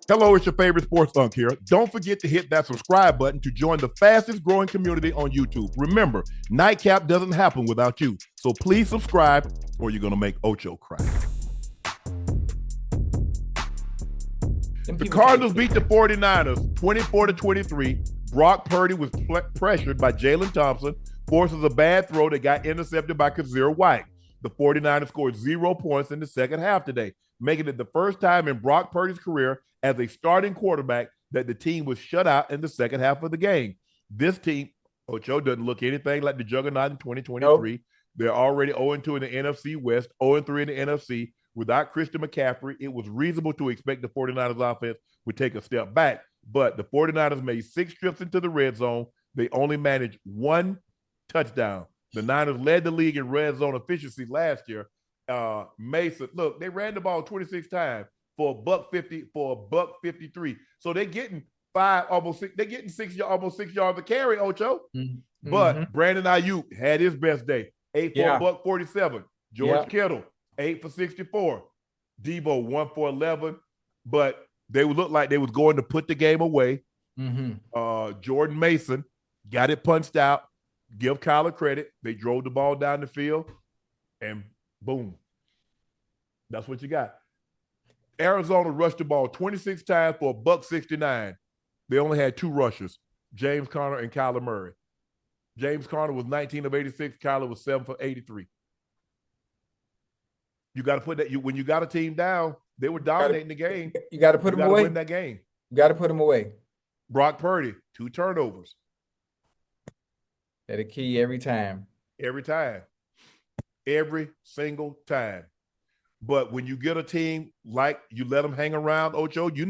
Hello, it's your favorite sports Unc here. Don't forget to hit that subscribe button to join the fastest growing community on YouTube. Remember, Nightcap doesn't happen without you. So please subscribe or you're going to make Ocho cry. The Cardinals beat the 49ers 24-23. Brock Purdy was pressured by Jalen Thompson, forces a bad throw that got intercepted by Kazir White. The 49ers scored 0 points in the second half today, making it the first time in Brock Purdy's career as a starting quarterback that the team was shut out in the second half of the game. This team, Ocho, doesn't look anything like the juggernaut in 2023. Nope. They're already 0-2 in the NFC West, 0-3 in the NFC. Without Christian McCaffrey, it was reasonable to expect the 49ers offense would take a step back. But the 49ers made 6 trips into the red zone. They only managed 1 touchdown. The Niners led the league in red zone efficiency last year. Mason, look, they ran the ball 26 times for $153. So they're getting almost 6 yards a carry, Ocho. Mm-hmm. But Brandon Ayuk had his best day. 8 for $147. George Kittle, 8 for 64. Debo, 1 for 11. But they would look like they was going to put the game away. Mm-hmm. Jordan Mason got it punched out. Give Kyler credit. They drove the ball down the field, and boom. That's what you got. Arizona rushed the ball 26 times for $169. They only had 2 rushers, James Conner and Kyler Murray. James Conner was 19 of 86. Kyler was 7 for 83. You got to put that. When you got a team down, they were dominating the game. You got to put them away. Win that game. You got to put them away. Brock Purdy, 2 turnovers. That a key every time. Every time. Every single time. But when you get a team like you let them hang around, Ocho, you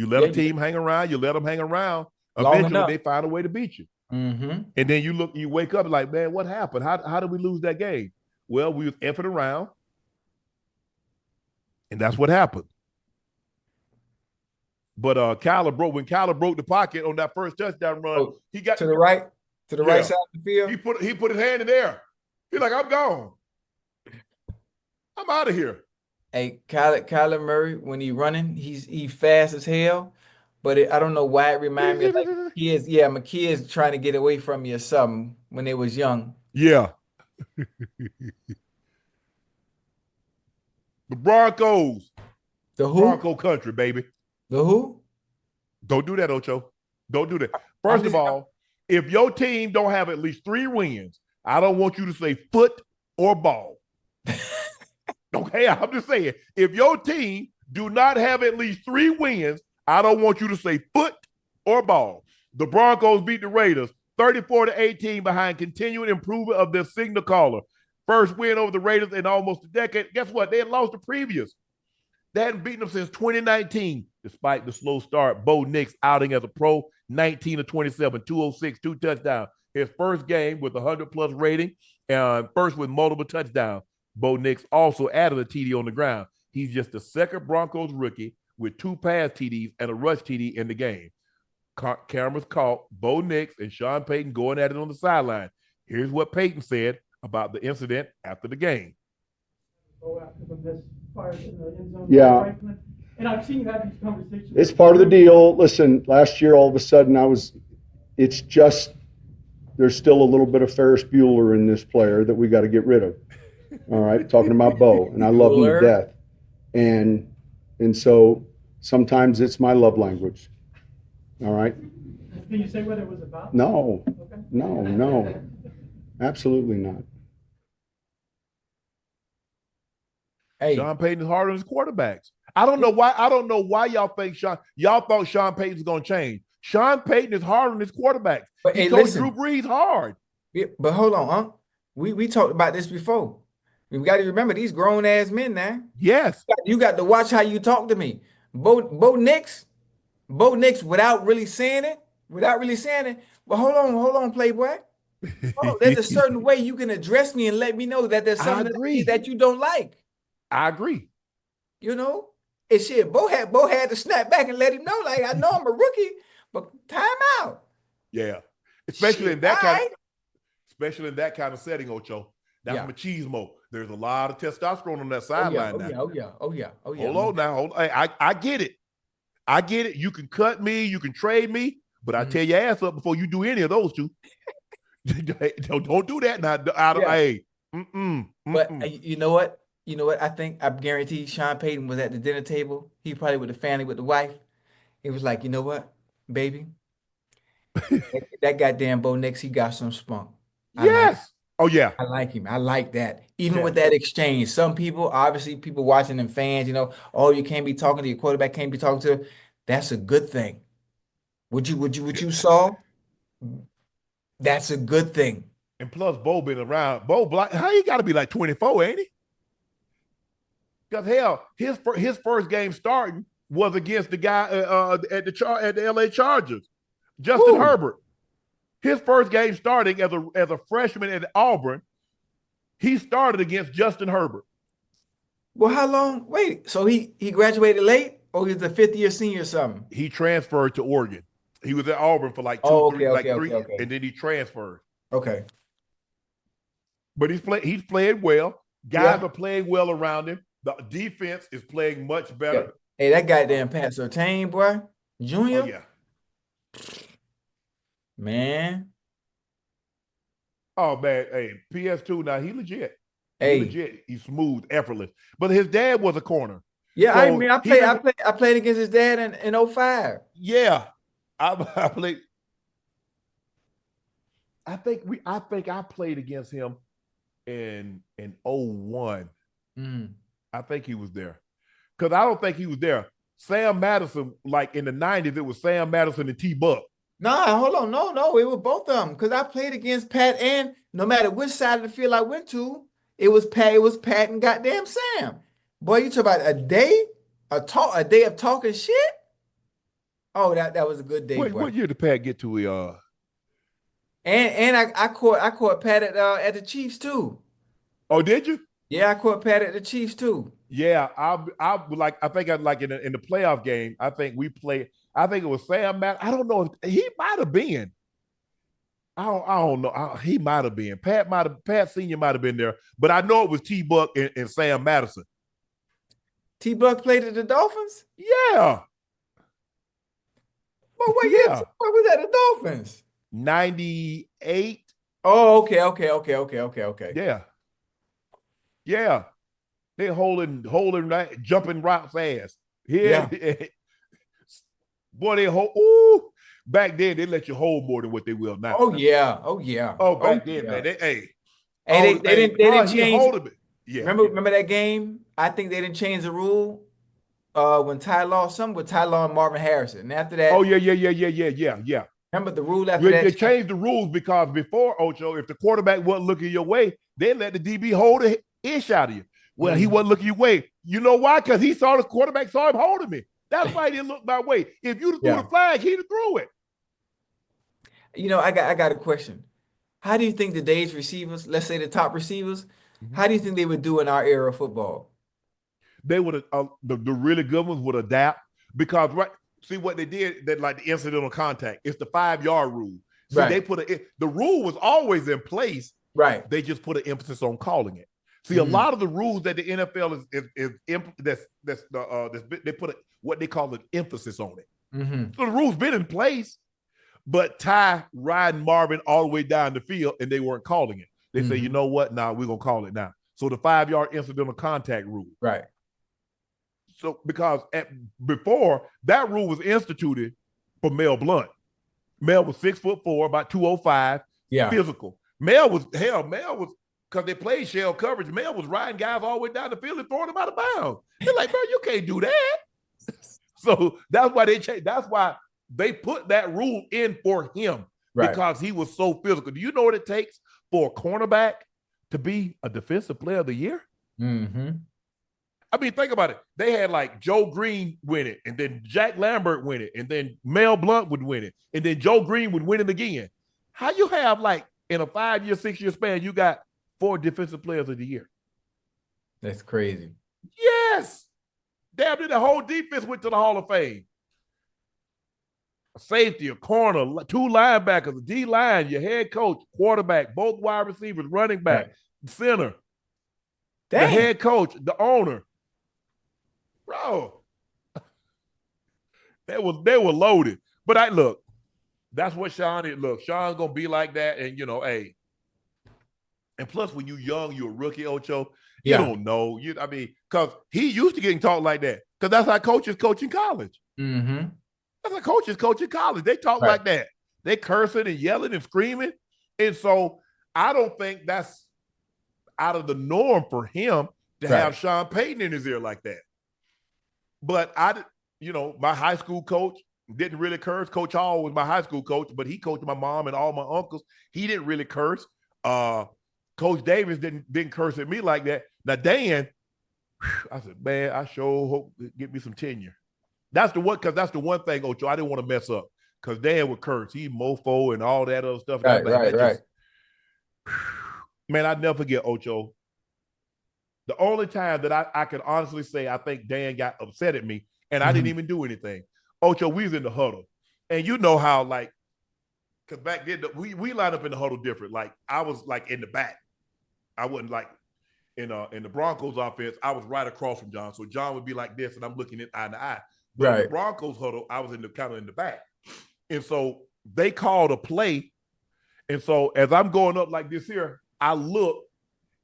let a team hang around, you let them hang around, eventually they find a way to beat you. Mm-hmm. And then you wake up like, man, what happened? How did we lose that game? Well, we was effing around, and that's what happened. But when Kyler broke the pocket on that first touchdown run, he got to the right side of the field. He put his hand in there. He's like, I'm gone. I'm out of here. Hey, Kyler Murray, when he running, he fast as hell. But I don't know why it reminds me of like kids. Yeah, my kids trying to get away from you or something when they was young. Yeah. The Broncos. The who? Bronco country, baby. The who? Don't do that, Ocho. Don't do that. First of all, if your team don't have at least 3 wins, I don't want you to say foot or ball. Okay, I'm just saying, if your team do not have at least 3 wins, I don't want you to say foot or ball. The Broncos beat the Raiders 34-18 behind continuing improvement of their signal caller. First win over the Raiders in almost a decade. Guess what? They had lost the previous. They hadn't beaten them since 2019, despite the slow start. Bo Nix outing as a pro, 19 of 27, 206, 2 touchdowns. His first game with a 100-plus rating, and first with multiple touchdowns. Bo Nix also added a TD on the ground. He's just the second Broncos rookie with 2 pass TDs and a rush TD in the game. Cameras caught Bo Nix and Sean Payton going at it on the sideline. Here's what Payton said about the incident after the game. Yeah. And I've seen you have these conversations. It's part of the deal. Listen, last year, all of a sudden, it's just, there's still a little bit of Ferris Bueller in this player that we got to get rid of. All right, talking about Bo, and I love him to death. And so sometimes it's my love language. All right. Can you say what it was about? No, okay. No, absolutely not. Hey, Sean Payton is hard on his quarterbacks. I don't know why y'all think y'all thought Sean Payton was going to change. Sean Payton is hard on his quarterbacks. But he told Drew Brees hard. Yeah, but hold on, huh? We talked about this before. We got to remember these grown ass men now. Yes. You got to watch how you talk to me. Bo Nix, without really saying it. Well, hold on, Playboy. There's a certain way you can address me and let me know that there's something that you don't like. I agree. You know? And shit, Bo had to snap back and let him know, like, I know I'm a rookie, but time out. Yeah. Especially in that kind of setting, Ocho. That's machismo. There's a lot of testosterone on that sideline now. Oh yeah. Hold on now. I get it. I get it. You can cut me, you can trade me, but I tear your ass up before you do any of those two. Don't do that now. Hey. But you know what? You know what? I guarantee Sean Payton was at the dinner table. He probably with the family, with the wife. He was like, you know what, baby? that goddamn Bo Nix, he got some spunk. Yes. Oh, yeah. I like him. I like that. Even with that exchange, some people, obviously, people watching and fans, oh, you can't be talking to your quarterback, can't be talking to. That's a good thing. What you saw, that's a good thing. And plus, Bo been around. How he got to be like 24, ain't he? Because hell, his first game starting was against the guy at the LA Chargers, Justin Herbert. His first game starting as a freshman at Auburn, he started against Justin Herbert. Well, how long? Wait, so he graduated late, or he's a fifth-year senior or something? He transferred to Oregon. He was at Auburn for like three, and then he transferred. Okay. But he's played well. Guys are playing well around him. The defense is playing much better. Yeah. Hey, that goddamn Pat Surtain, boy, Junior. Oh, yeah. Man. Oh, man. Hey, PS2, now he legit. Hey. Legit. He's smooth, effortless. But his dad was a corner. Yeah, so I played against his dad in 05. Yeah. I played. I think I played against him in 01. I think he was there. Because I don't think he was there. Sam Madison, like in the 90s, it was Sam Madison and T-Buck. Nah, hold on. No, it was both of them. Because I played against Pat, and no matter which side of the field I went to, it was Pat and goddamn Sam. Boy, you talk about a day of talking shit? Oh, that was a good day. What year did Pat get to And I caught Pat at the Chiefs too. Oh, did you? Yeah, I caught Pat at the Chiefs too. Yeah, I think in the playoff game, I think we played. I think it was Sam Matt. I don't know if he might have been. I don't know. He might have been. Pat Senior might have been there, but I know it was T-Buck and Sam Madison. T-Buck played at the Dolphins? Yeah. Well, what year was that the Dolphins? 98. Oh, okay. Yeah. Yeah. They're holding jumping routes fast. Yeah. Boy, back then they let you hold more than what they will now. Oh yeah. Oh, back then, man. They didn't change. Yeah. Remember that game? I think they didn't change the rule when Ty Law and Marvin Harrison. And after that. Oh yeah. Remember the rule after that? They changed the rules because before, Ocho, if the quarterback wasn't looking your way, they let the DB hold a ish out of you. Well, he wasn't looking your way. You know why? Because he saw the quarterback saw him holding me. That's why he didn't look my way. If you'd have threw the flag, he'd have threw it. I got a question. How do you think today's receivers, let's say the top receivers, how do you think they would do in our era of football? They would the really good ones would adapt because see what they did, that like the incidental contact. It's the 5-yard rule. See, they the rule was always in place. Right. They just put an emphasis on calling it. See, a lot of the rules that the NFL they put what they call an emphasis on it. So the rules been in place, but Ty riding Marvin all the way down the field, and they weren't calling it. They say, you know what? Nah, we're gonna call it now. So the 5-yard incidental contact rule. Right. So because before that rule was instituted for Mel Blount. Mel was 6'4", about 205. Yeah. Physical. Mel was because they played shell coverage. Mel was riding guys all the way down the field and throwing them out of bounds. They're like, bro, you can't do that. So that's why they changed. That's why they put that rule in for him, because he was so physical. Do you know what it takes for a cornerback to be a defensive player of the year? I mean, think about it. They had like Joe Green win it, and then Jack Lambert win it, and then Mel Blount would win it, and then Joe Green would win it again. How you have like in a 5-year, 6-year span, you got 4 defensive players of the year? That's crazy. Yes. Damn near the whole defense went to the Hall of Fame. A safety, a corner, 2 linebackers, a D-line, your head coach, quarterback, both wide receivers, running back, center, the head coach, the owner. Bro. They were loaded. But look, that's what Sean is. Look, Sean's gonna be like that, and hey. And plus, when you're young, you're a rookie, Ocho. You don't know. Because he used to getting taught like that. Because that's how coaches coach in college. Mm-hmm. That's how coaches coach in college. They talk like that. They cursing and yelling and screaming. And so I don't think that's out of the norm for him to have Sean Payton in his ear like that. But my high school coach didn't really curse. Coach Hall was my high school coach, but he coached my mom and all my uncles. He didn't really curse. Coach Davis didn't curse at me like that. Now, Dan, I said, man, I sure hope to get me some tenure. That's the one thing, Ocho, I didn't want to mess up because Dan would curse. He mofo and all that other stuff. Right. Man, I'd never forget, Ocho. The only time that I can honestly say I think Dan got upset at me, and I didn't even do anything. Ocho, we was in the huddle. And you know how, because back then, we lined up in the huddle different. Like, I was, in the back. I wasn't, in the Broncos offense, I was right across from John. So John would be like this, and I'm looking eye to eye. But in the Broncos huddle, I was kind of in the back. And so they called a play. And so as I'm going up like this here, I look,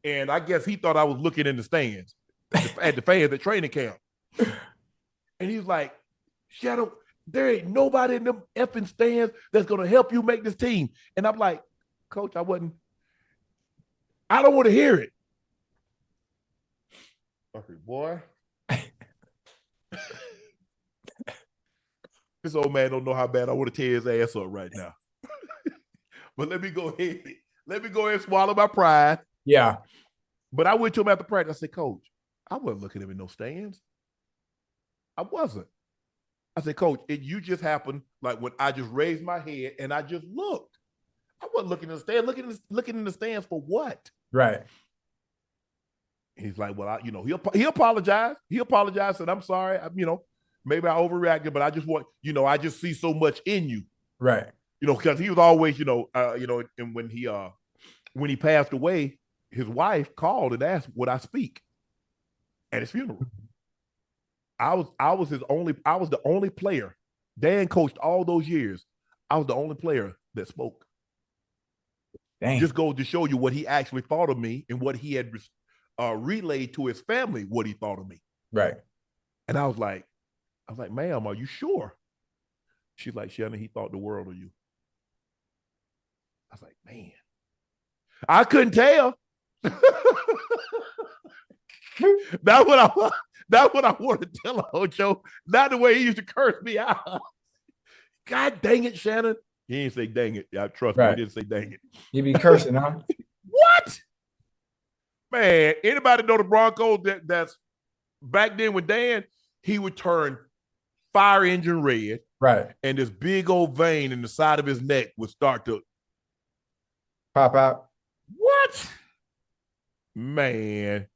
and I guess he thought I was looking in the stands at the fans at training camp. And he's like, Shadow, there ain't nobody in them effing stands that's going to help you make this team. And I'm like, Coach, I don't want to hear it. Okay, boy. This old man don't know how bad I want to tear his ass up right now. But let me go ahead and swallow my pride. Yeah. But I went to him after practice. I said, Coach, I wasn't looking at him in no stands. I wasn't. I said, Coach, you just happened like when I just raised my head and I just looked. I wasn't looking in the stands. Looking in the stands for what? Right. He's like, well, he apologized. He apologized, said, I'm sorry. Maybe I overreacted, but I just want, I just see so much in you. Right. Because he was always, and when he passed away, his wife called and asked, would I speak at his funeral? I was the only player. Dan coached all those years. I was the only player that spoke. Dang. Just goes to show you what he actually thought of me and what he had relayed to his family, what he thought of me. Right. And I was like, ma'am, are you sure? She's like, Shannon, he thought the world of you. I was like, man, I couldn't tell. That's what I want to tell Ocho. Not the way he used to curse me out. God dang it, Shannon. He didn't say dang it. I trust me, he didn't say dang it. You be cursing, huh? What? Man, anybody know the Broncos that's back then with Dan, he would turn fire engine red. Right. And this big old vein in the side of his neck would start to pop out. What? Man.